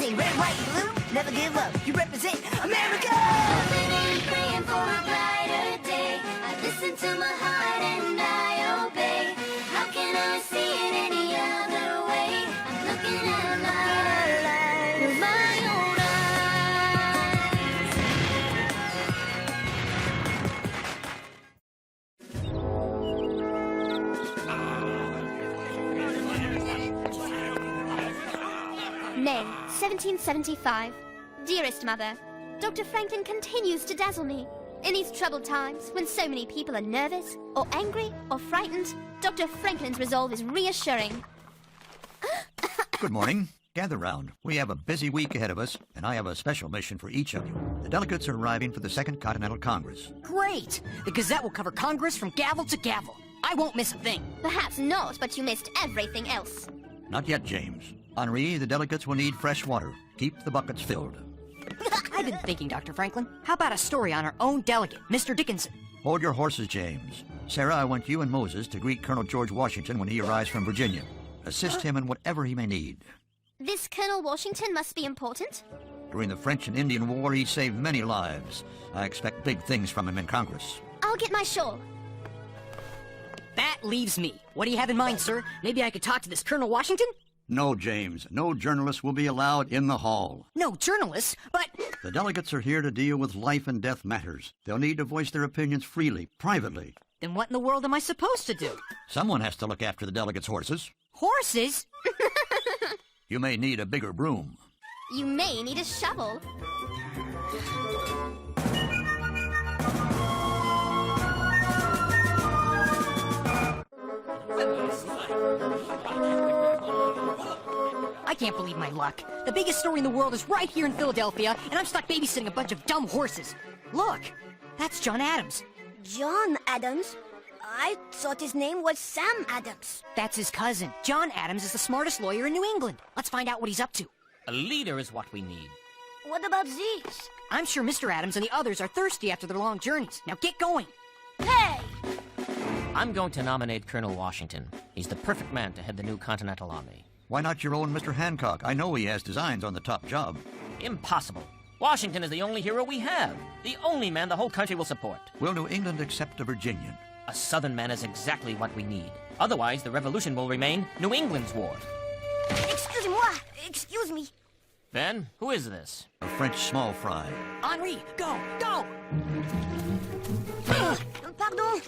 say red, white, blue, never give up. You represent America! Hoping and praying for a brighter day. I listen to my heart and I obey. How can I see it any other way? I'm looking at life with my own May, 1775. Dearest Mother, Dr. Franklin continues to dazzle me. In these troubled times, when so many people are nervous, or angry, or frightened, Dr. Franklin's resolve is reassuring. Good morning. Gather round. We have a busy week ahead of us, and I have a special mission for each of you. The delegates are arriving for the Second Continental Congress. Great! The Gazette will cover Congress from gavel to gavel. I won't miss a thing. Perhaps not, but you missed everything else. Not yet, James. Henri, the delegates will need fresh water. Keep the buckets filled. I've been thinking, Dr. Franklin. How about a story on our own delegate, Mr. Dickinson? Hold your horses, James. Sarah, I want you and Moses to greet Colonel George Washington when he arrives from Virginia. Assist him in whatever he may need. This Colonel Washington must be important. During the French and Indian War, he saved many lives. I expect big things from him in Congress. I'll get my shawl. That leaves me. What do you have in mind, sir? Maybe I could talk to this Colonel Washington? No, James. No journalists will be allowed in the hall. No journalists, but... The delegates are here to deal with life and death matters. They'll need to voice their opinions freely, privately. Then what in the world am I supposed to do? Someone has to look after the delegates' horses. Horses? You may need a bigger broom. You may need a shovel. I can't believe my luck. The biggest story in the world is right here in Philadelphia, and I'm stuck babysitting a bunch of dumb horses. Look, that's John Adams. John Adams? I thought his name was Sam Adams. That's his cousin. John Adams is the smartest lawyer in New England. Let's find out what he's up to. A leader is what we need. What about these? I'm sure Mr. Adams and the others are thirsty after their long journeys. Now get going. Hey! I'm going to nominate Colonel Washington. He's the perfect man to head the new Continental Army. Why not your own Mr. Hancock? I know he has designs on the top job. Impossible. Washington is the only hero we have. The only man the whole country will support. Will New England accept a Virginian? A Southern man is exactly what we need. Otherwise, the revolution will remain New England's war. Excusez-moi! Excuse me. Then, who is this? A French small fry. Henri, go, go! Pardon.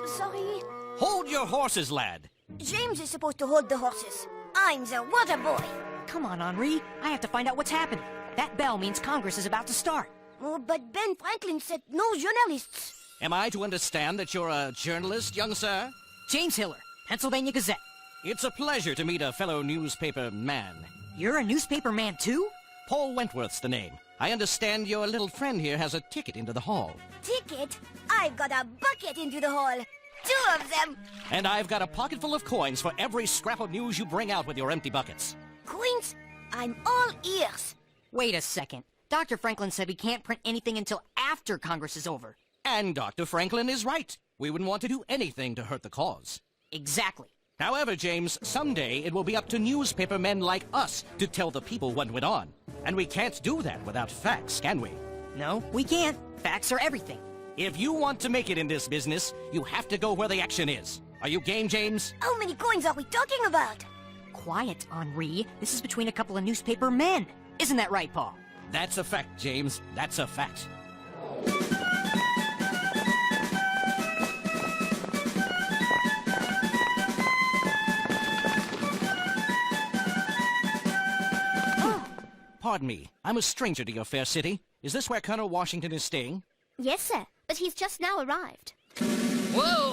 Sorry. Hold your horses, lad. James is supposed to hold the horses. I'm the water boy. Come on, Henri. I have to find out what's happening. That bell means Congress is about to start. Oh, but Ben Franklin said no journalists. Am I to understand that you're a journalist, young sir? James Hiller, Pennsylvania Gazette. It's a pleasure to meet a fellow newspaper man. You're a newspaper man, too? Paul Wentworth's the name. I understand your little friend here has a ticket into the hall. Ticket? I've got a bucket into the hall. 2 of them. And I've got a pocket full of coins for every scrap of news you bring out with your empty buckets. Coins? I'm all ears. Wait a second. Dr. Franklin said we can't print anything until after Congress is over. And Dr. Franklin is right. We wouldn't want to do anything to hurt the cause. Exactly. However, James, someday it will be up to newspaper men like us to tell the people what went on. And we can't do that without facts, can we? No, we can't. Facts are everything. If you want to make it in this business, you have to go where the action is. Are you game, James? How many coins are we talking about? Quiet, Henri. This is between a couple of newspaper men. Isn't that right, Paul? That's a fact, James. That's a fact. Pardon me. I'm a stranger to your fair city. Is this where Colonel Washington is staying? Yes, sir, but he's just now arrived. Whoa!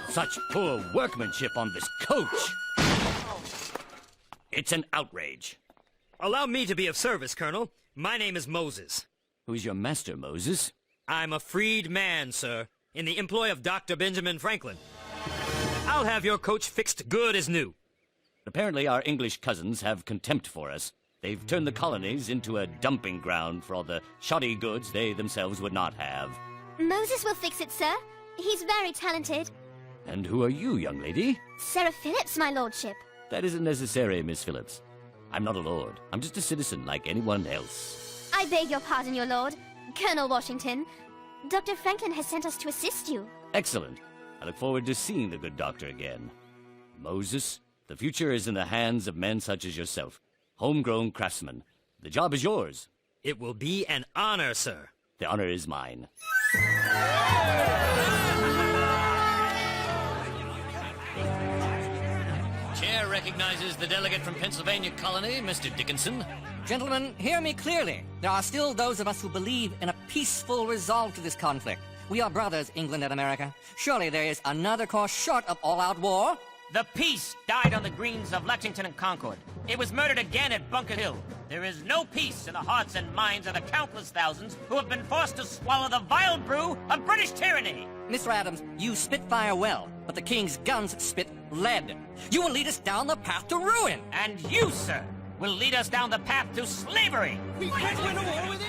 Such poor workmanship on this coach. It's an outrage. Allow me to be of service, Colonel. My name is Moses. Who's your master, Moses? I'm a freed man, sir, in the employ of Dr. Benjamin Franklin. I'll have your coach fixed good as new. Apparently our English cousins have contempt for us. They've turned the colonies into a dumping ground for all the shoddy goods they themselves would not have. Moses will fix it, sir. He's very talented. And who are you, young lady? Sarah Phillips, my lordship. That isn't necessary, Miss Phillips. I'm not a lord. I'm just a citizen like anyone else. I beg your pardon, your lord. Colonel Washington, Dr. Franklin has sent us to assist you. Excellent. I look forward to seeing the good doctor again. Moses, the future is in the hands of men such as yourself, homegrown craftsmen. The job is yours. It will be an honor, sir. The honor is mine. Chair recognizes the delegate from Pennsylvania Colony, Mr. Dickinson. Gentlemen, hear me clearly. There are still those of us who believe in a peaceful resolve to this conflict. We are brothers, England and America. Surely there is another course short of all-out war. The peace died on the greens of Lexington and Concord. It was murdered again at Bunker Hill. There is no peace in the hearts and minds of the countless thousands who have been forced to swallow the vile brew of British tyranny. Mr. Adams, you spit fire well, but the king's guns spit lead. You will lead us down the path to ruin. And you, sir, will lead us down the path to slavery.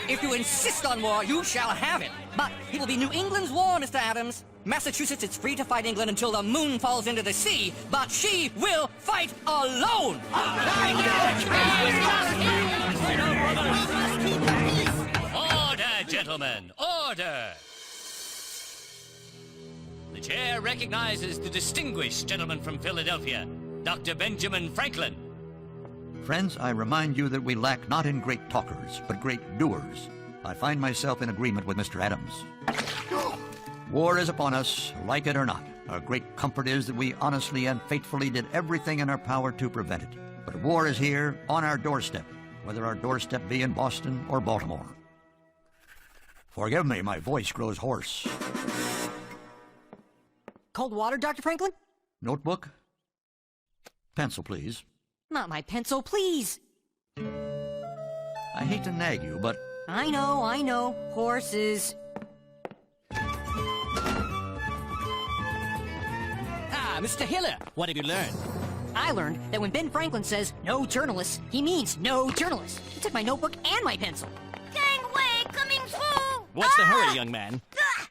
If you insist on war, you shall have it. But it will be New England's war, Mr. Adams. Massachusetts is free to fight England until the moon falls into the sea, but she will fight alone! Order, gentlemen, order! The chair recognizes the distinguished gentleman from Philadelphia, Dr. Benjamin Franklin. Friends, I remind you that we lack not in great talkers, but great doers. I find myself in agreement with Mr. Adams. War is upon us, like it or not. Our great comfort is that we honestly and faithfully did everything in our power to prevent it. But war is here, on our doorstep, whether our doorstep be in Boston or Baltimore. Forgive me, my voice grows hoarse. Cold water, Dr. Franklin? Notebook? Pencil, please. Not my pencil, please. I hate to nag you, but I know. Horses. Mr. Hiller, what have you learned? I learned that when Ben Franklin says no journalists, he means no journalists. He took my notebook and my pencil. Gangway coming through! What's the hurry, young man? Ah!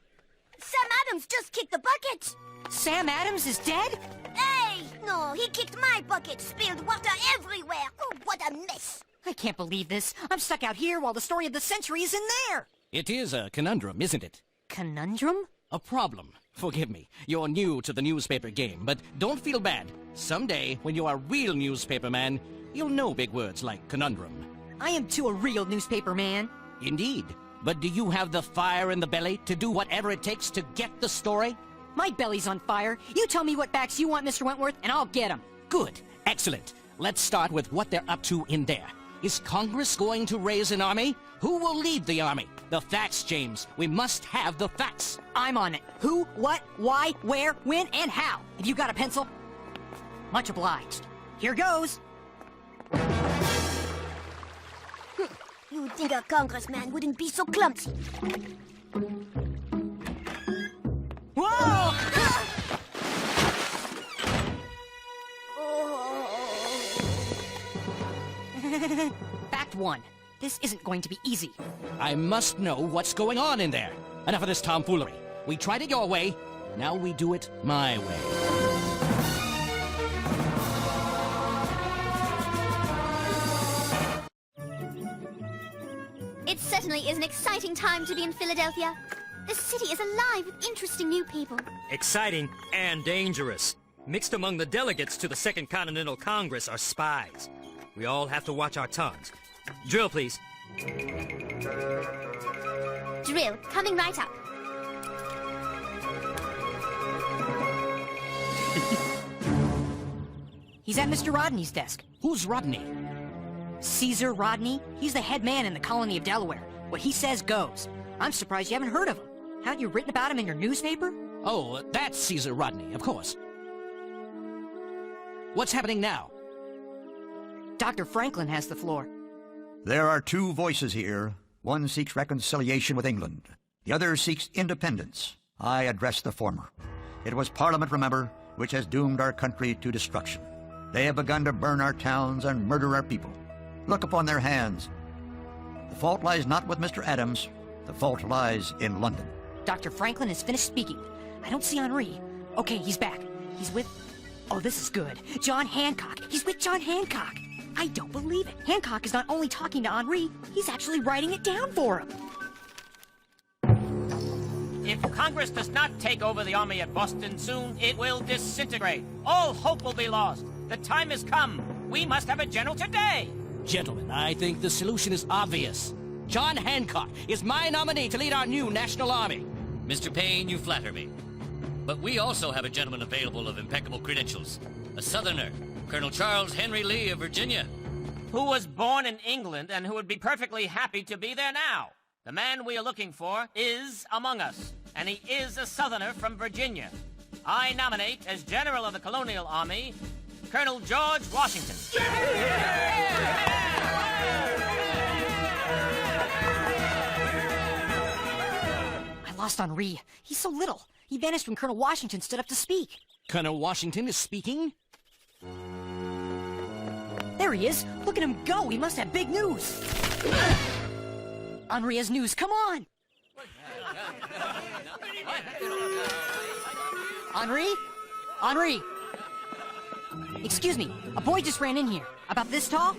Sam Adams just kicked the bucket! Sam Adams is dead? Hey! No, he kicked my bucket, spilled water everywhere. Oh, what a mess! I can't believe this. I'm stuck out here while the story of the century is in there. It is a conundrum, isn't it? Conundrum? A problem. Forgive me, you're new to the newspaper game, but don't feel bad. Someday, when you're a real newspaper man, you'll know big words like conundrum. I am too a real newspaper man. Indeed. But do you have the fire in the belly to do whatever it takes to get the story? My belly's on fire. You tell me what facts you want, Mr. Wentworth, and I'll get them. Good. Excellent. Let's start with what they're up to in there. Is Congress going to raise an army? Who will lead the army? The facts, James. We must have the facts. I'm on it. Who, what, why, where, when, and how. Have you got a pencil? Much obliged. Here goes. You'd think a congressman wouldn't be so clumsy. Whoa! Fact 1. This isn't going to be easy. I must know what's going on in there. Enough of this tomfoolery. We tried it your way, now we do it my way. It certainly is an exciting time to be in Philadelphia. The city is alive with interesting new people. Exciting and dangerous. Mixed among the delegates to the Second Continental Congress are spies. We all have to watch our tongues. Drill, please. Drill, coming right up. He's at Mr. Rodney's desk. Who's Rodney? Caesar Rodney. He's the head man in the colony of Delaware. What he says goes. I'm surprised you haven't heard of him. Haven't you written about him in your newspaper? Oh, that's Caesar Rodney, of course. What's happening now? Dr. Franklin has the floor. there are two voices here. One seeks reconciliation with England. The other seeks independence. I address the former. It was Parliament, remember, which has doomed our country to destruction. They have begun to burn our towns and murder our people. Look upon their hands. The fault lies not with Mr. Adams. The fault lies in London. Dr. Franklin has finished speaking. I don't see Henri, Okay, he's back. He's with... Oh, this is good. John Hancock. He's with John Hancock. I don't believe it. Hancock is not only talking to Henri, he's actually writing it down for him. If Congress does not take over the army at Boston soon, it will disintegrate. All hope will be lost. The time has come. We must have a general today. Gentlemen, I think the solution is obvious. John Hancock is my nominee to lead our new national army. Mr. Payne, you flatter me. But we also have a gentleman available of impeccable credentials. A Southerner, Colonel Charles Henry Lee of Virginia. Who was born in England and who would be perfectly happy to be there now. The man we are looking for is among us, and he is a Southerner from Virginia. I nominate as General of the Colonial Army, Colonel George Washington. I lost Henri. He's so little. He vanished when Colonel Washington stood up to speak. Colonel Washington is speaking? There he is. Look at him go. He must have big news. Henri has news. Come on. Henri? Henri! Excuse me. A boy just ran in here. About this tall?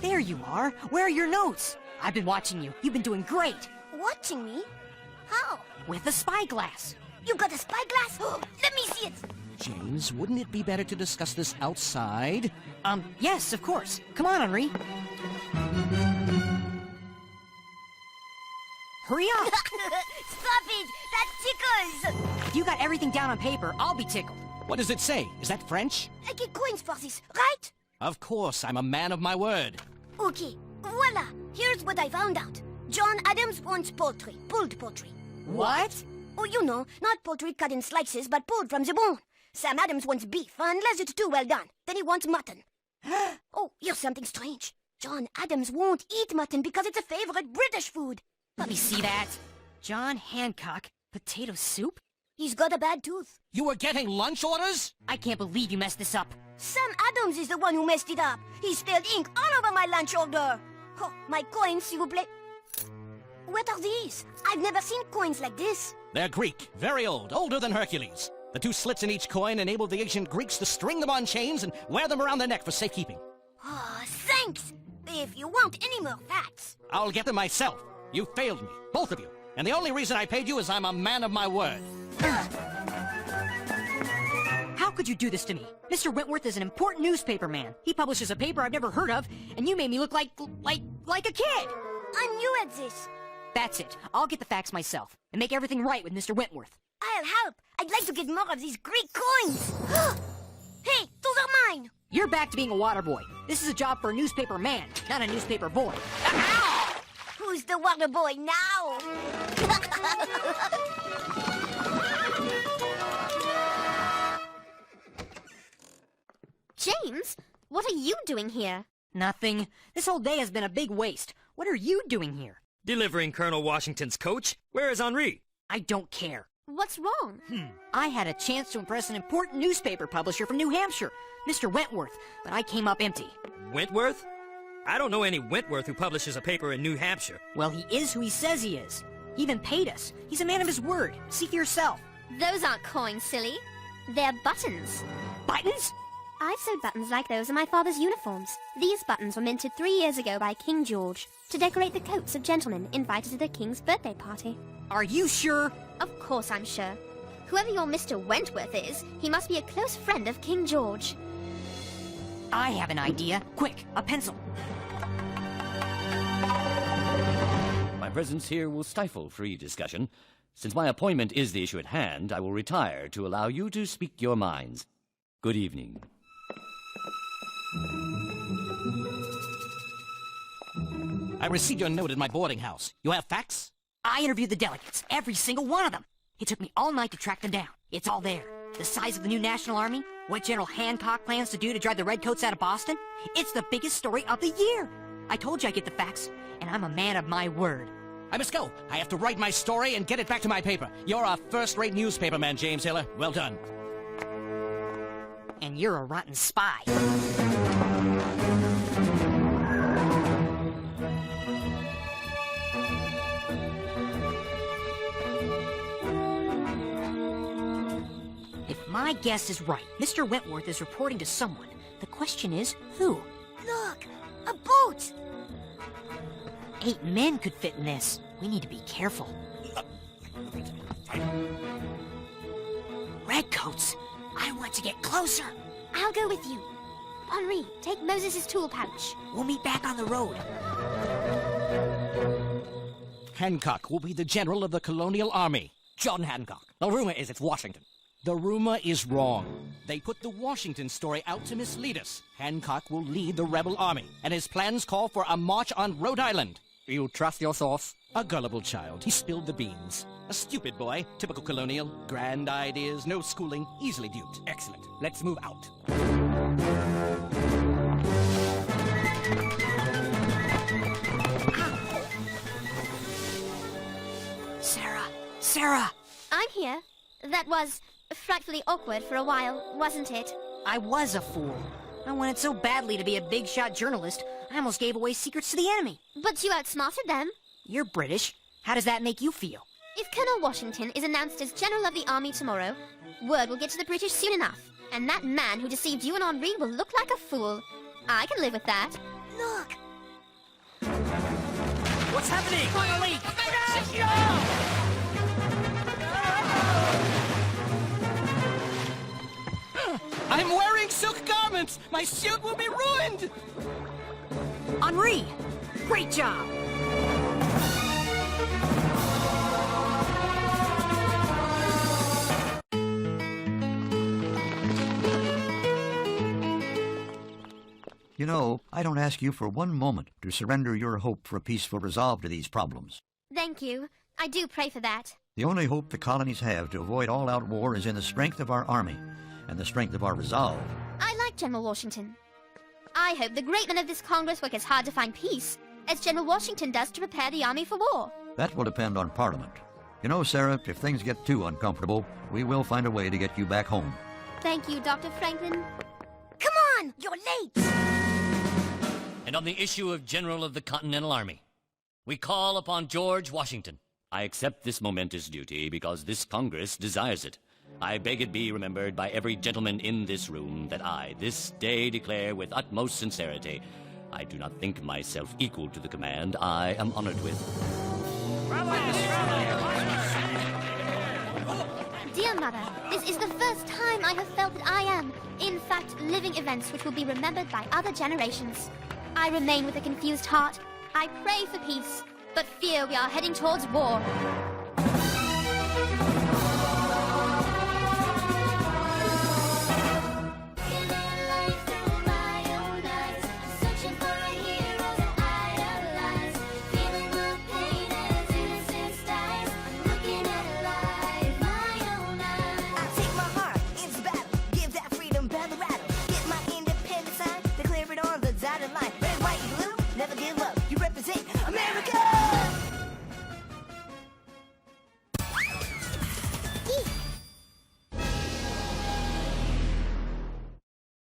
There you are. Where are your notes? I've been watching you. You've been doing great. Watching me? How? With a spyglass. You got a spyglass? Let me see it. James, wouldn't it be better to discuss this outside? Yes, of course. Come on, Henri. Hurry up! Stop it! That tickles! If you got everything down on paper, I'll be tickled. What does it say? Is that French? I get coins for this, right? Of course, I'm a man of my word. Okay, voila! Here's what I found out. John Adams wants poultry, pulled poultry. What? Oh, you know, not poultry cut in slices, but pulled from the bone. Sam Adams wants beef, unless it's too well done. Then he wants mutton. Oh, here's something strange. John Adams won't eat mutton because it's a favorite British food. Let me see that. John Hancock, potato soup? He's got a bad tooth. You were getting lunch orders? I can't believe you messed this up. Sam Adams is the one who messed it up. He spilled ink all over my lunch order. Oh, my coins, s'il vous plaît. What are these? I've never seen coins like this. They're Greek, very old, older than Hercules. The two slits in each coin enabled the ancient Greeks to string them on chains and wear them around their neck for safekeeping. Oh, thanks. If you want any more facts. I'll get them myself. You failed me, both of you. And the only reason I paid you is I'm a man of my word. How could you do this to me? Mr. Wentworth is an important newspaper man. He publishes a paper I've never heard of, and you made me look like a kid. I'm new at this. That's it. I'll get the facts myself and make everything right with Mr. Wentworth. I'll help. I'd like to get more of these Greek coins. Hey, those are mine. You're back to being a water boy. This is a job for a newspaper man, not a newspaper boy. Ow! Who's the water boy now? James, what are you doing here? Nothing. This whole day has been a big waste. What are you doing here? Delivering Colonel Washington's coach? Where is Henri? I don't care. What's wrong? I had a chance to impress an important newspaper publisher from New Hampshire, Mr. Wentworth, but I came up empty. Wentworth? I don't know any Wentworth who publishes a paper in New Hampshire. Well, he is who he says he is. He even paid us. He's a man of his word. See for yourself. Those aren't coins, silly. They're buttons. Buttons? I've sewed buttons like those in my father's uniforms. These buttons were minted 3 years ago by King George to decorate the coats of gentlemen invited to the king's birthday party. Are you sure? Of course I'm sure. Whoever your Mr. Wentworth is, he must be a close friend of King George. I have an idea. Quick, a pencil. My presence here will stifle free discussion. Since my appointment is the issue at hand, I will retire to allow you to speak your minds. Good evening. I received your note at my boarding house. You have facts? I interviewed the delegates, every single one of them. It took me all night to track them down. It's all there. The size of the new National Army, what General Hancock plans to do to drive the Redcoats out of Boston. It's the biggest story of the year. I told you I'd get the facts, and I'm a man of my word. I must go. I have to write my story and get it back to my paper. You're a first-rate newspaper man, James Hiller. Well done. And you're a rotten spy. My guess is right. Mr. Wentworth is reporting to someone. The question is, who? Look, a boat! 8 men could fit in this. We need to be careful. Redcoats! I want to get closer. I'll go with you. Henri, take Moses' tool pouch. We'll meet back on the road. Hancock will be the general of the colonial army. John Hancock. The rumor is it's Washington. The rumor is wrong. They put the Washington story out to mislead us. Hancock will lead the rebel army, and his plans call for a march on Rhode Island. You trust your source? A gullible child. He spilled the beans. A stupid boy. Typical colonial. Grand ideas, no schooling, easily duped. Excellent. Let's move out. Sarah! I'm here. That was frightfully awkward for a while, wasn't it? I was a fool. I wanted so badly to be a big-shot journalist, I almost gave away secrets to the enemy. But you outsmarted them. You're British. How does that make you feel? If Colonel Washington is announced as General of the Army tomorrow, word will get to the British soon enough. And that man who deceived you and Henri will look like a fool. I can live with that. Look! What's happening? Finally! I'm wearing silk garments! My suit will be ruined! Henri! Great job! You know, I don't ask you for one moment to surrender your hope for a peaceful resolve to these problems. Thank you. I do pray for that. The only hope the colonies have to avoid all-out war is in the strength of our army and the strength of our resolve. I like General Washington. I hope the great men of this Congress work as hard to find peace as General Washington does to prepare the army for war. That will depend on Parliament. You know, Sarah, if things get too uncomfortable, we will find a way to get you back home. Thank you, Dr. Franklin. Come on! You're late! And on the issue of General of the Continental Army, we call upon George Washington. I accept this momentous duty because this Congress desires it. I beg it be remembered by every gentleman in this room that I, this day, declare with utmost sincerity, I do not think myself equal to the command I am honored with. Dear Mother, this is the first time I have felt that I am, in fact, living events which will be remembered by other generations. I remain with a confused heart. I pray for peace, but fear we are heading towards war. Red, white, and blue, never give up. You represent America!